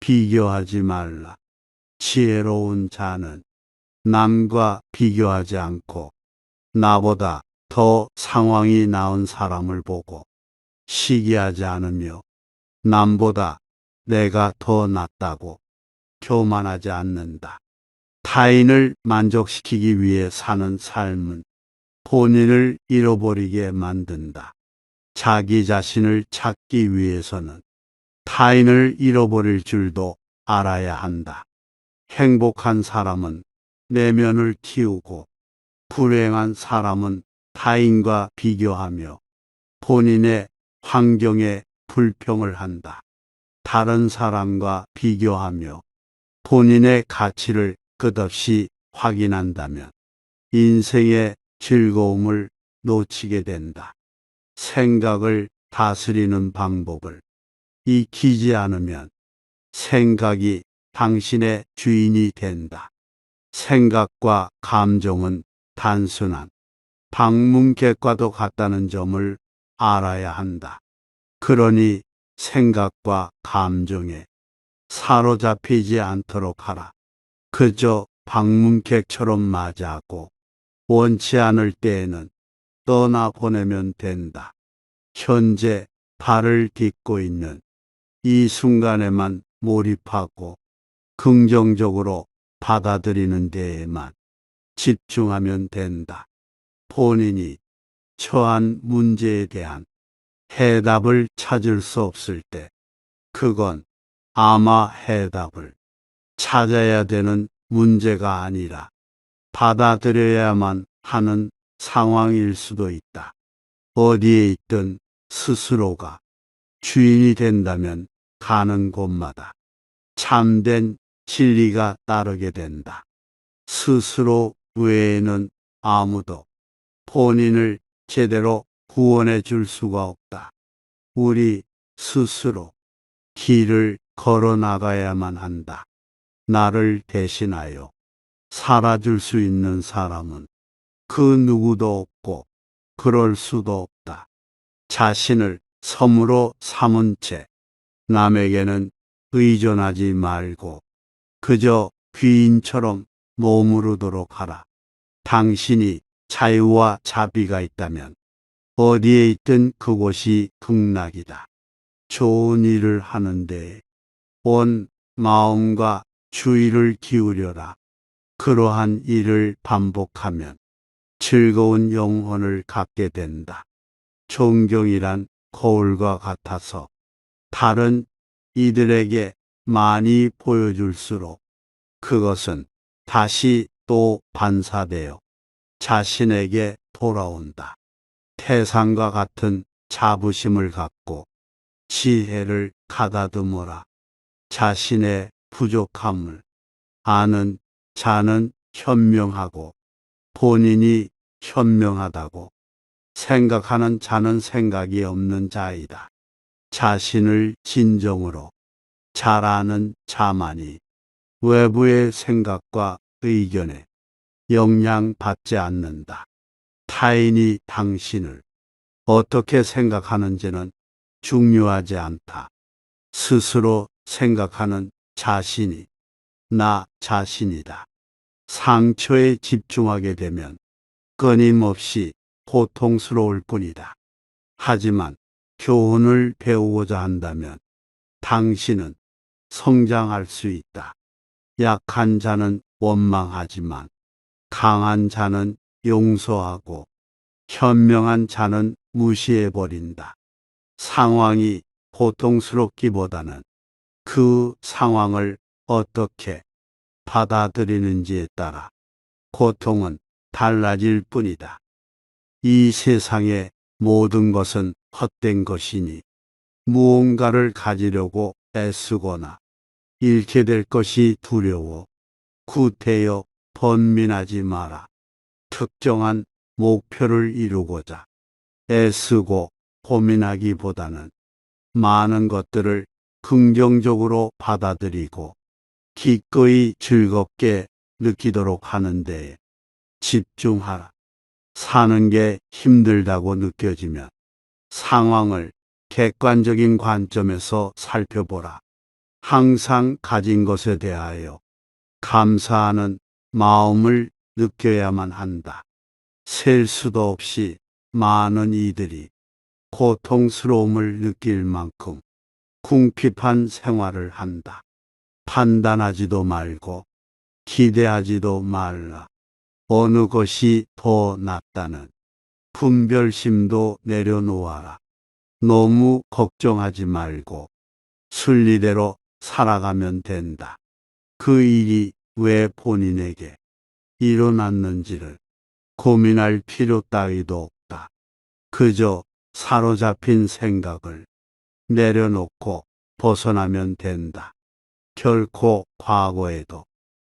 비교하지 말라. 지혜로운 자는 남과 비교하지 않고 나보다 더 상황이 나은 사람을 보고 시기하지 않으며 남보다 내가 더 낫다고 교만하지 않는다. 타인을 만족시키기 위해 사는 삶은 본인을 잃어버리게 만든다. 자기 자신을 찾기 위해서는 타인을 잃어버릴 줄도 알아야 한다. 행복한 사람은 내면을 키우고 불행한 사람은 타인과 비교하며 본인의 환경에 불평을 한다. 다른 사람과 비교하며 본인의 가치를 끝없이 확인한다면 인생의 즐거움을 놓치게 된다. 생각을 다스리는 방법을 익히지 않으면 생각이 당신의 주인이 된다. 생각과 감정은 단순한 방문객과도 같다는 점을 알아야 한다. 그러니 생각과 감정에 사로잡히지 않도록 하라. 그저 방문객처럼 맞이하고 원치 않을 때에는 떠나보내면 된다. 현재 발을 딛고 있는 이 순간에만 몰입하고 긍정적으로 받아들이는 데에만 집중하면 된다. 본인이 처한 문제에 대한 해답을 찾을 수 없을 때 그건 아마 해답을 찾아야 되는 문제가 아니라 받아들여야만 하는 상황일 수도 있다. 어디에 있든 스스로가 주인이 된다면 가는 곳마다 참된 진리가 따르게 된다. 스스로 외에는 아무도 본인을 제대로 구원해 줄 수가 없다. 우리 스스로 길을 걸어 나가야만 한다. 나를 대신하여 살아줄 수 있는 사람은 그 누구도 없고 그럴 수도 없다. 자신을 섬으로 삼은 채 남에게는 의존하지 말고 그저 귀인처럼 머무르도록 하라. 당신이 자유와 자비가 있다면 어디에 있든 그곳이 극락이다. 좋은 일을 하는데 온 마음과 주의를 기울여라. 그러한 일을 반복하면 즐거운 영혼을 갖게 된다. 존경이란 거울과 같아서 다른 이들에게 많이 보여줄수록 그것은 다시 또 반사되어 자신에게 돌아온다. 태산과 같은 자부심을 갖고 지혜를 가다듬어라. 자신의 부족함을 아는 자는 현명하고 본인이 현명하다고 생각하는 자는 생각이 없는 자이다. 자신을 진정으로 잘 아는 자만이 외부의 생각과 의견에 영향받지 않는다. 타인이 당신을 어떻게 생각하는지는 중요하지 않다. 스스로 생각하는 자신이 나 자신이다. 상처에 집중하게 되면 끊임없이 고통스러울 뿐이다. 하지만 교훈을 배우고자 한다면 당신은 성장할 수 있다. 약한 자는 원망하지만 강한 자는 용서하고 현명한 자는 무시해버린다. 상황이 고통스럽기보다는 그 상황을 어떻게 받아들이는지에 따라 고통은 달라질 뿐이다. 이 세상의 모든 것은 헛된 것이니 무언가를 가지려고 애쓰거나 잃게 될 것이 두려워 구태여 번민하지 마라. 특정한 목표를 이루고자 애쓰고 고민하기보다는 많은 것들을 긍정적으로 받아들이고 기꺼이 즐겁게 느끼도록 하는 데에 집중하라. 사는 게 힘들다고 느껴지면 상황을 객관적인 관점에서 살펴보라. 항상 가진 것에 대하여 감사하는 마음을 느껴야만 한다. 셀 수도 없이 많은 이들이 고통스러움을 느낄 만큼 궁핍한 생활을 한다. 판단하지도 말고 기대하지도 말라. 어느 것이 더 낫다는 분별심도 내려놓아라. 너무 걱정하지 말고 순리대로 살아가면 된다. 그 일이 왜 본인에게 일어났는지를 고민할 필요 따위도 없다. 그저 사로잡힌 생각을 내려놓고 벗어나면 된다. 결코 과거에도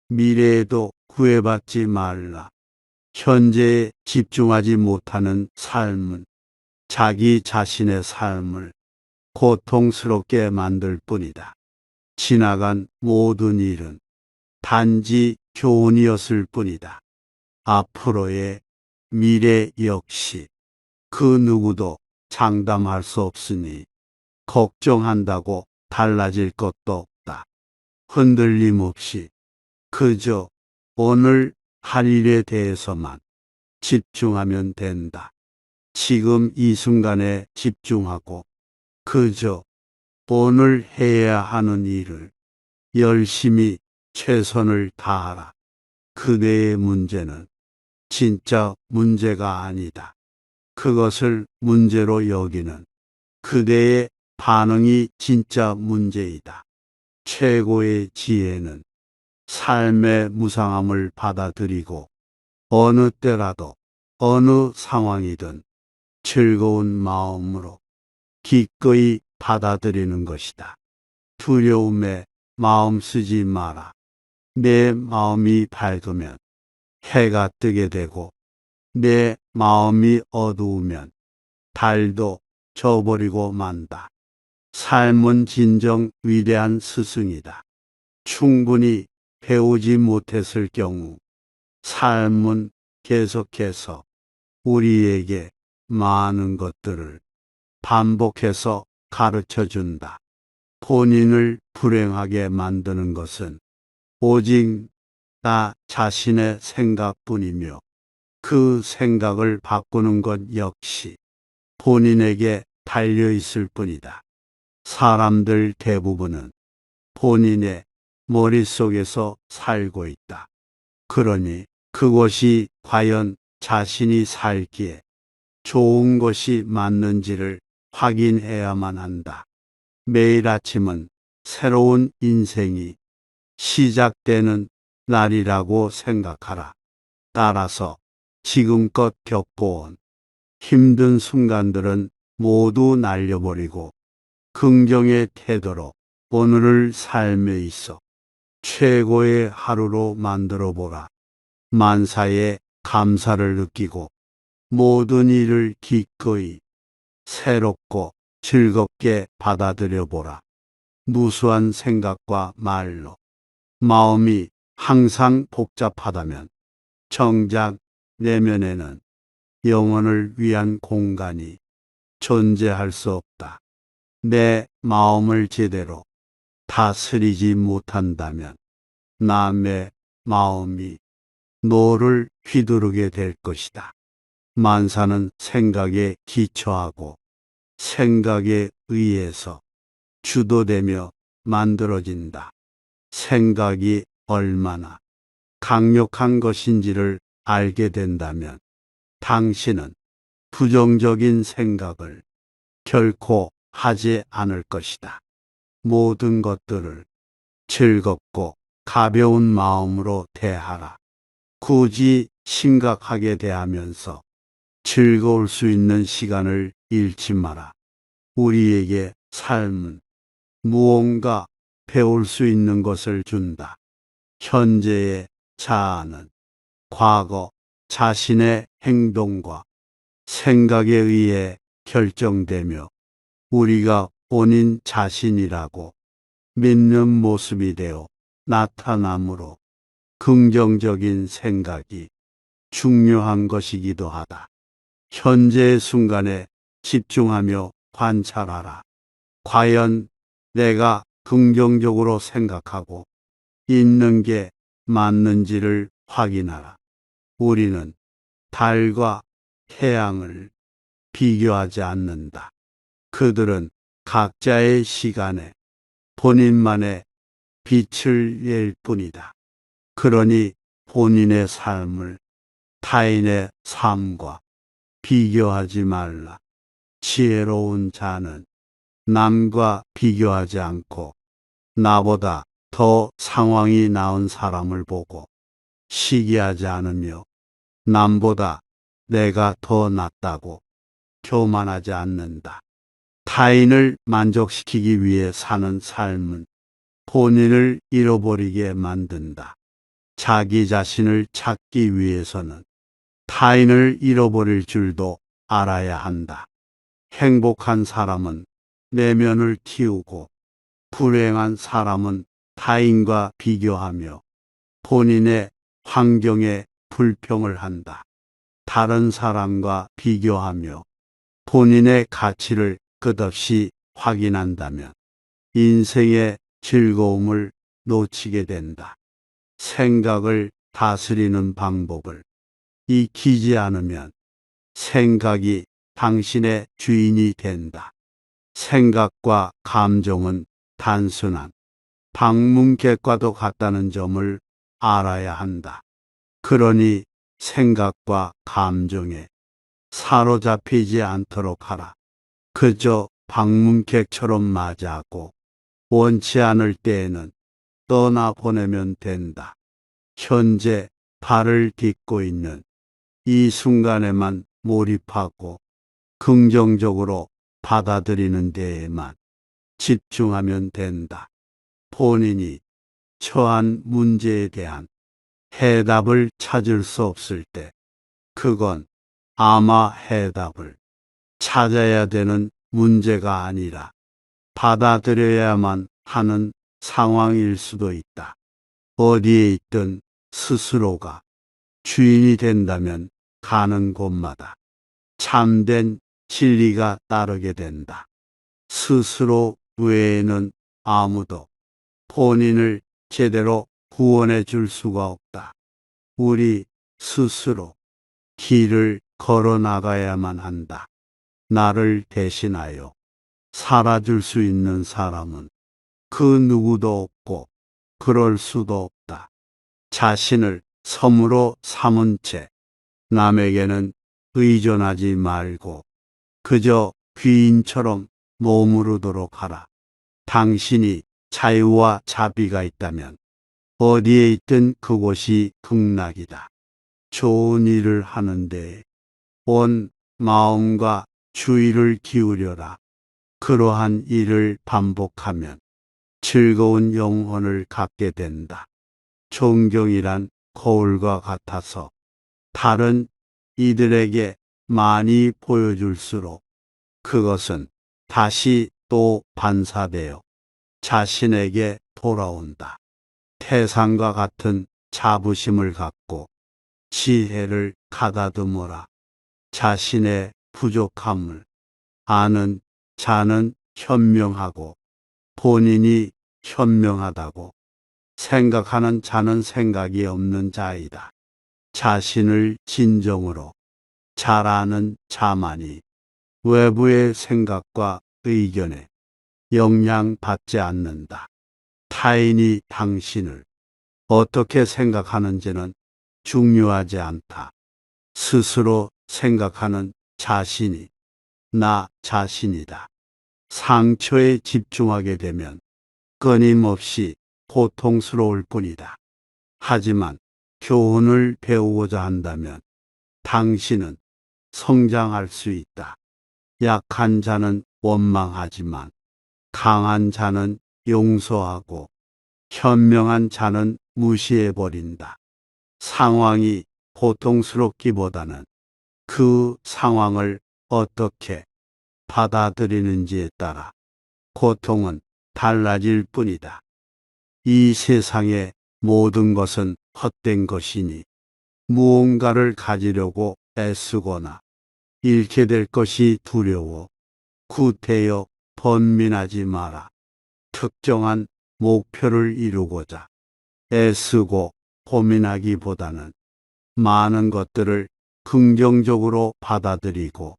미래에도 구애받지 말라. 현재에 집중하지 못하는 삶은 자기 자신의 삶을 고통스럽게 만들 뿐이다. 지나간 모든 일은 단지 교훈이었을 뿐이다. 앞으로의 미래 역시 그 누구도 장담할 수 없으니 걱정한다고 달라질 것도 없다. 흔들림 없이 그저 오늘 할 일에 대해서만 집중하면 된다. 지금 이 순간에 집중하고 그저 오늘 해야 하는 일을 열심히 최선을 다하라. 그대의 문제는 진짜 문제가 아니다. 그것을 문제로 여기는 그대의 반응이 진짜 문제이다. 최고의 지혜는 삶의 무상함을 받아들이고 어느 때라도 어느 상황이든 즐거운 마음으로 기꺼이 받아들이는 것이다. 두려움에 마음 쓰지 마라. 내 마음이 밝으면 해가 뜨게 되고 내 마음이 어두우면 달도 져버리고 만다. 삶은 진정 위대한 스승이다. 충분히 배우지 못했을 경우 삶은 계속해서 우리에게 많은 것들을 반복해서 가르쳐 준다. 본인을 불행하게 만드는 것은 오직 나 자신의 생각뿐이며 그 생각을 바꾸는 것 역시 본인에게 달려 있을 뿐이다. 사람들 대부분은 본인의 머릿속에서 살고 있다. 그러니 그것이 과연 자신이 살기에 좋은 것이 맞는지를 확인해야만 한다. 매일 아침은 새로운 인생이 시작되는 날이라고 생각하라. 따라서 지금껏 겪어온 힘든 순간들은 모두 날려버리고 긍정의 태도로 오늘을 삶에 있어 최고의 하루로 만들어 보라. 만사에 감사를 느끼고 모든 일을 기꺼이 새롭고 즐겁게 받아들여 보라. 무수한 생각과 말로 마음이 항상 복잡하다면 정작 내면에는 영혼을 위한 공간이 존재할 수 없다. 내 마음을 제대로 다스리지 못한다면 남의 마음이 너를 휘두르게 될 것이다. 만사는 생각에 기초하고 생각에 의해서 주도되며 만들어진다. 생각이 얼마나 강력한 것인지를 알게 된다면 당신은 부정적인 생각을 결코 하지 않을 것이다. 모든 것들을 즐겁고 가벼운 마음으로 대하라. 굳이 심각하게 대하면서 즐거울 수 있는 시간을 잃지 마라. 우리에게 삶은 무언가 배울 수 있는 것을 준다. 현재의 자아는 과거 자신의 행동과 생각에 의해 결정되며 우리가 본인 자신이라고 믿는 모습이 되어 나타나므로 긍정적인 생각이 중요한 것이기도 하다. 현재의 순간에 집중하며 관찰하라. 과연 내가 긍정적으로 생각하고 있는 게 맞는지를 확인하라. 우리는 달과 태양을 비교하지 않는다. 그들은 각자의 시간에 본인만의 빛을 낼 뿐이다. 그러니 본인의 삶을 타인의 삶과 비교하지 말라. 지혜로운 자는 남과 비교하지 않고 나보다 더 상황이 나은 사람을 보고 시기하지 않으며 남보다 내가 더 낫다고 교만하지 않는다. 타인을 만족시키기 위해 사는 삶은 본인을 잃어버리게 만든다. 자기 자신을 찾기 위해서는 타인을 잃어버릴 줄도 알아야 한다. 행복한 사람은 내면을 키우고 불행한 사람은 타인과 비교하며 본인의 환경에 불평을 한다. 다른 사람과 비교하며 본인의 가치를 끝없이 확인한다면 인생의 즐거움을 놓치게 된다. 생각을 다스리는 방법을 익히지 않으면 생각이 당신의 주인이 된다. 생각과 감정은 단순한 방문객과도 같다는 점을 알아야 한다. 그러니 생각과 감정에 사로잡히지 않도록 하라. 그저 방문객처럼 맞이하고 원치 않을 때에는 떠나보내면 된다. 현재 발을 딛고 있는 이 순간에만 몰입하고 긍정적으로 받아들이는 데에만 집중하면 된다. 본인이 처한 문제에 대한 해답을 찾을 수 없을 때, 그건 아마 해답을 찾아야 되는 문제가 아니라 받아들여야만 하는 상황일 수도 있다. 어디에 있든 스스로가 주인이 된다면 가는 곳마다 참된 진리가 따르게 된다. 스스로 외에는 아무도 본인을 제대로 구원해 줄 수가 없다. 우리 스스로 길을 걸어 나가야만 한다. 나를 대신하여 살아줄 수 있는 사람은 그 누구도 없고 그럴 수도 없다. 자신을 섬으로 삼은 채 남에게는 의존하지 말고 그저 귀인처럼 머무르도록 하라. 당신이 자유와 자비가 있다면 어디에 있든 그곳이 극락이다. 좋은 일을 하는데 온 마음과 주의를 기울여라. 그러한 일을 반복하면 즐거운 영혼을 갖게 된다. 존경이란 거울과 같아서 다른 이들에게 많이 보여줄수록 그것은 다시 또 반사되어 자신에게 돌아온다. 태산과 같은 자부심을 갖고 지혜를 가다듬어라. 자신의 부족함을 아는 자는 현명하고 본인이 현명하다고 생각하는 자는 생각이 없는 자이다. 자신을 진정으로 잘 아는 자만이 외부의 생각과 의견에 영향받지 않는다. 타인이 당신을 어떻게 생각하는지는 중요하지 않다. 스스로 생각하는 자신이 나 자신이다. 상처에 집중하게 되면 끊임없이 고통스러울 뿐이다. 하지만 교훈을 배우고자 한다면 당신은 성장할 수 있다. 약한 자는 원망하지만 강한 자는 용서하고 현명한 자는 무시해버린다. 상황이 고통스럽기보다는 그 상황을 어떻게 받아들이는지에 따라 고통은 달라질 뿐이다. 이 세상의 모든 것은 헛된 것이니 무언가를 가지려고 애쓰거나 잃게 될 것이 두려워 구태여 번민하지 마라. 특정한 목표를 이루고자 애쓰고 고민하기보다는 많은 것들을 긍정적으로 받아들이고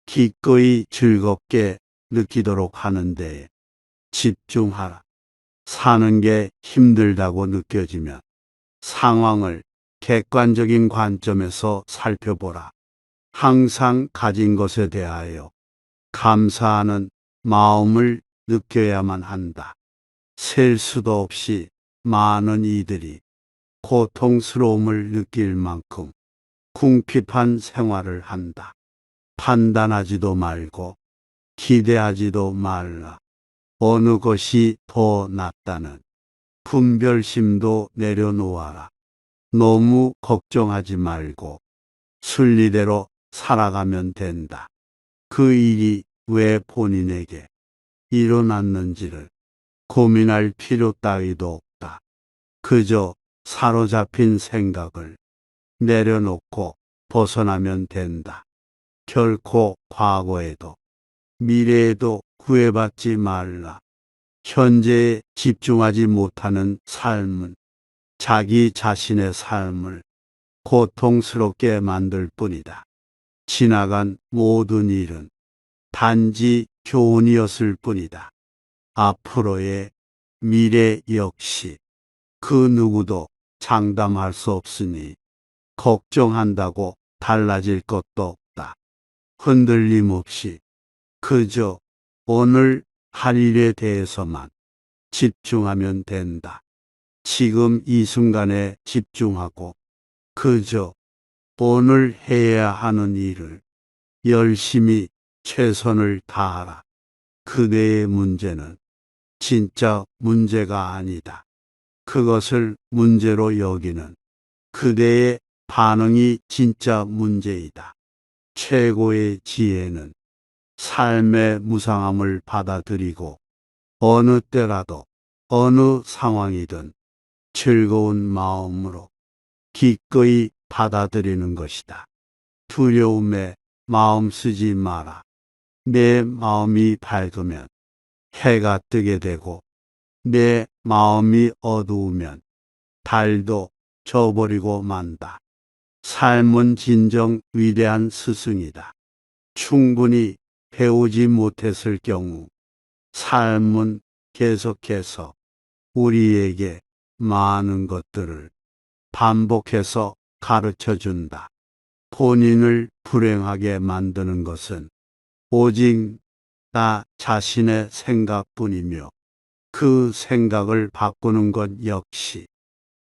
기꺼이 즐겁게 느끼도록 하는 데에 집중하라. 사는 게 힘들다고 느껴지면 상황을 객관적인 관점에서 살펴보라. 항상 가진 것에 대하여 감사하는 마음을 느껴야만 한다. 셀 수도 없이 많은 이들이 고통스러움을 느낄 만큼 궁핍한 생활을 한다. 판단하지도 말고 기대하지도 말라. 어느 것이 더 낫다는 분별심도 내려놓아라. 너무 걱정하지 말고 순리대로 살아가면 된다. 그 일이 왜 본인에게 일어났는지를 고민할 필요 따위도 없다. 그저 사로잡힌 생각을 내려놓고 벗어나면 된다. 결코 과거에도 미래에도 구애받지 말라. 현재에 집중하지 못하는 삶은 자기 자신의 삶을 고통스럽게 만들 뿐이다. 지나간 모든 일은 단지 교훈이었을 뿐이다. 앞으로의 미래 역시 그 누구도 장담할 수 없으니 걱정한다고 달라질 것도 없다. 흔들림 없이 그저 오늘 할 일에 대해서만 집중하면 된다. 지금 이 순간에 집중하고 그저 오늘 해야 하는 일을 열심히 최선을 다하라. 그대의 문제는 진짜 문제가 아니다. 그것을 문제로 여기는 그대의 반응이 진짜 문제이다. 최고의 지혜는 삶의 무상함을 받아들이고 어느 때라도 어느 상황이든 즐거운 마음으로 기꺼이 받아들이는 것이다. 두려움에 마음 쓰지 마라. 내 마음이 밝으면 해가 뜨게 되고 내 마음이 어두우면 달도 져버리고 만다. 삶은 진정 위대한 스승이다. 충분히 배우지 못했을 경우 삶은 계속해서 우리에게 많은 것들을 반복해서 가르쳐 준다. 본인을 불행하게 만드는 것은 오직 나 자신의 생각뿐이며 그 생각을 바꾸는 것 역시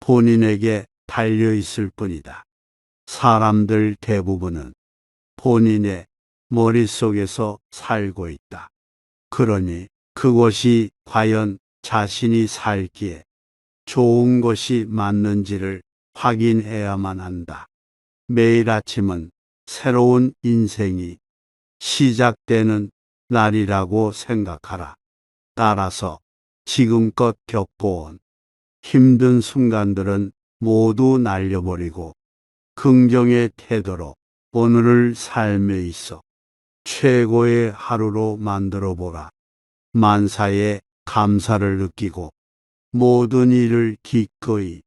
본인에게 달려 있을 뿐이다. 사람들 대부분은 본인의 머릿속에서 살고 있다. 그러니 그것이 과연 자신이 살기에 좋은 것이 맞는지를 확인해야만 한다. 매일 아침은 새로운 인생이 시작되는 날이라고 생각하라. 따라서 지금껏 겪어온 힘든 순간들은 모두 날려버리고 긍정의 태도로 오늘을 삶에 있어 최고의 하루로 만들어 보라. 만사에 감사를 느끼고 모든 일을 기꺼이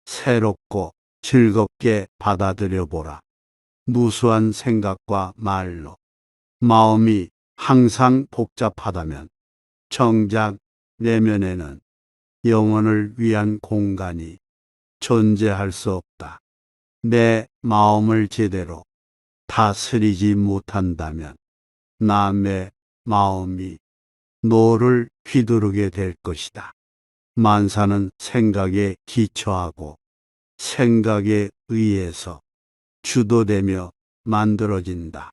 새롭고 즐겁게 받아들여 보라. 무수한 생각과 말로 마음이 항상 복잡하다면 정작 내면에는 영혼을 위한 공간이 존재할 수 없다. 내 마음을 제대로 다스리지 못한다면 남의 마음이 너를 휘두르게 될 것이다. 만사는 생각에 기초하고 생각에 의해서 주도되며 만들어진다.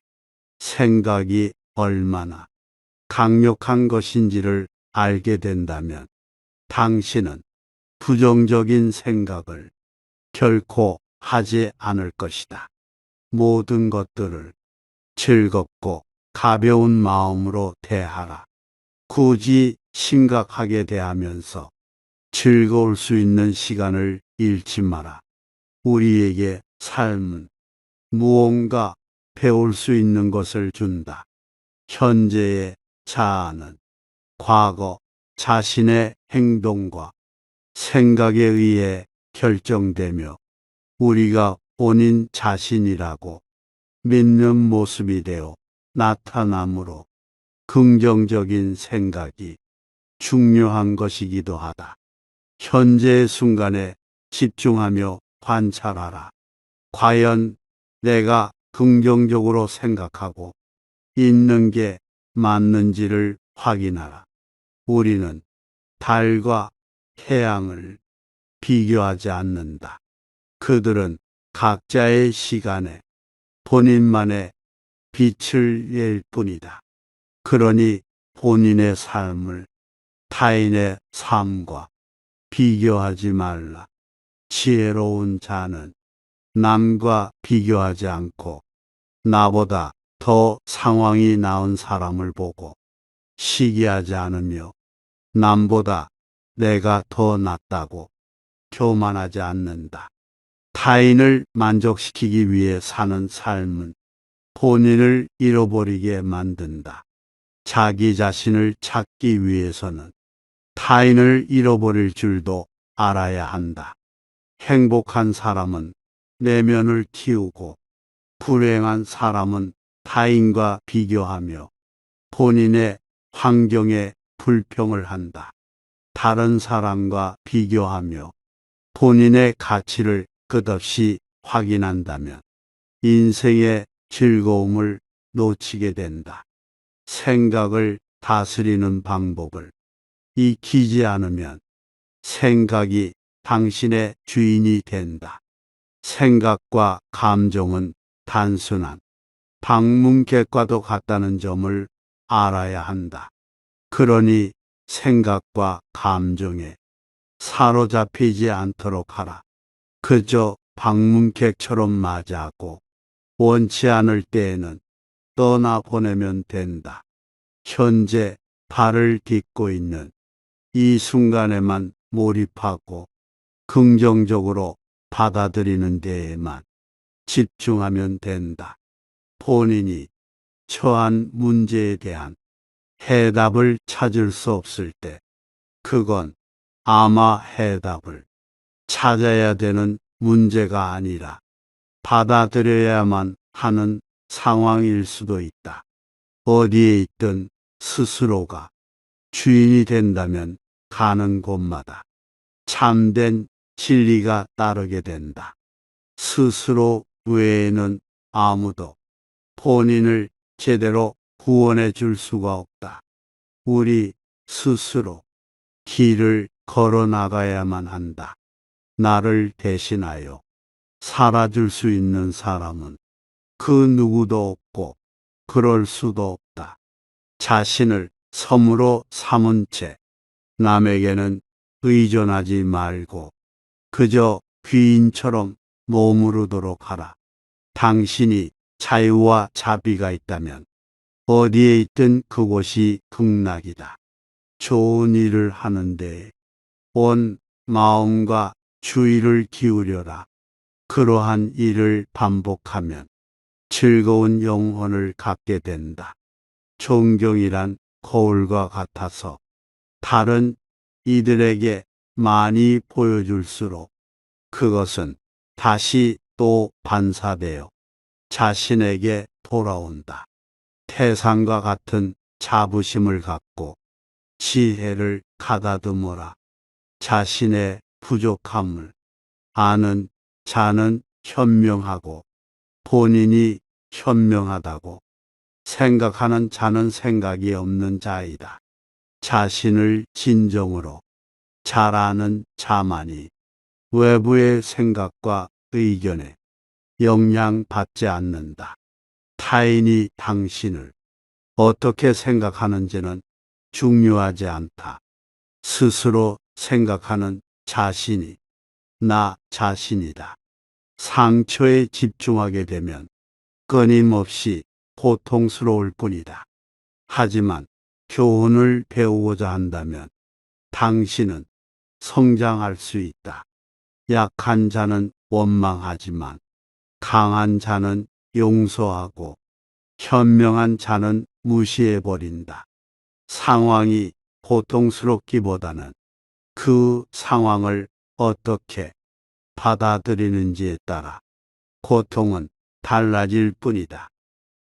생각이 얼마나 강력한 것인지를 알게 된다면 당신은 부정적인 생각을 결코 하지 않을 것이다. 모든 것들을 즐겁고 가벼운 마음으로 대하라. 굳이 심각하게 대하면서 즐거울 수 있는 시간을 잃지 마라. 우리에게 삶은 무언가 배울 수 있는 것을 준다. 현재의 자아는 과거 자신의 행동과 생각에 의해 결정되며 우리가 본인 자신이라고 믿는 모습이 되어 나타나므로 긍정적인 생각이 중요한 것이기도 하다. 현재의 순간에 집중하며 관찰하라. 과연 내가 긍정적으로 생각하고 있는 게 맞는지를 확인하라. 우리는 달과 태양을 비교하지 않는다. 그들은 각자의 시간에 본인만의 빛을 낼 뿐이다. 그러니 본인의 삶을 타인의 삶과 비교하지 말라. 지혜로운 자는 남과 비교하지 않고 나보다 더 상황이 나은 사람을 보고 시기하지 않으며 남보다 내가 더 낫다고 교만하지 않는다. 타인을 만족시키기 위해 사는 삶은 본인을 잃어버리게 만든다. 자기 자신을 찾기 위해서는 타인을 잃어버릴 줄도 알아야 한다. 행복한 사람은 내면을 키우고 불행한 사람은 타인과 비교하며 본인의 환경에 불평을 한다. 다른 사람과 비교하며 본인의 가치를 끝없이 확인한다면 인생의 즐거움을 놓치게 된다. 생각을 다스리는 방법을 익히지 않으면 생각이 당신의 주인이 된다. 생각과 감정은 단순한 방문객과도 같다는 점을 알아야 한다. 그러니 생각과 감정에 사로잡히지 않도록 하라. 그저 방문객처럼 맞이하고 원치 않을 때에는 떠나보내면 된다. 현재 발을 딛고 있는 이 순간에만 몰입하고 긍정적으로 받아들이는 데에만 집중하면 된다. 본인이 처한 문제에 대한 해답을 찾을 수 없을 때, 그건 아마 해답을 찾아야 되는 문제가 아니라 받아들여야만 하는 상황일 수도 있다. 어디에 있든 스스로가 주인이 된다면 가는 곳마다 참된 진리가 따르게 된다. 스스로 외에는 아무도 본인을 제대로 구원해 줄 수가 없다. 우리 스스로 길을 걸어 나가야만 한다. 나를 대신하여 살아줄 수 있는 사람은 그 누구도 없고 그럴 수도 없다. 자신을 섬으로 삼은 채 남에게는 의존하지 말고 그저 귀인처럼 머무르도록 하라. 당신이 자유와 자비가 있다면 어디에 있든 그곳이 극락이다. 좋은 일을 하는데 온 마음과 주의를 기울여라. 그러한 일을 반복하면 즐거운 영혼을 갖게 된다. 존경이란 거울과 같아서 다른 이들에게 많이 보여줄수록 그것은 다시 또 반사되어 자신에게 돌아온다. 태산과 같은 자부심을 갖고 지혜를 가다듬어라. 자신의 부족함을 아는 자는 현명하고 본인이 현명하다고 생각하는 자는 생각이 없는 자이다. 자신을 진정으로 잘 아는 자만이 외부의 생각과 의견에 영향받지 않는다. 타인이 당신을 어떻게 생각하는지는 중요하지 않다. 스스로 생각하는 자신이 나 자신이다. 상처에 집중하게 되면 끊임없이 고통스러울 뿐이다. 하지만 교훈을 배우고자 한다면 당신은 성장할 수 있다. 약한 자는 원망하지만 강한 자는 용서하고 현명한 자는 무시해버린다. 상황이 고통스럽기보다는 그 상황을 어떻게 받아들이는지에 따라 고통은 달라질 뿐이다.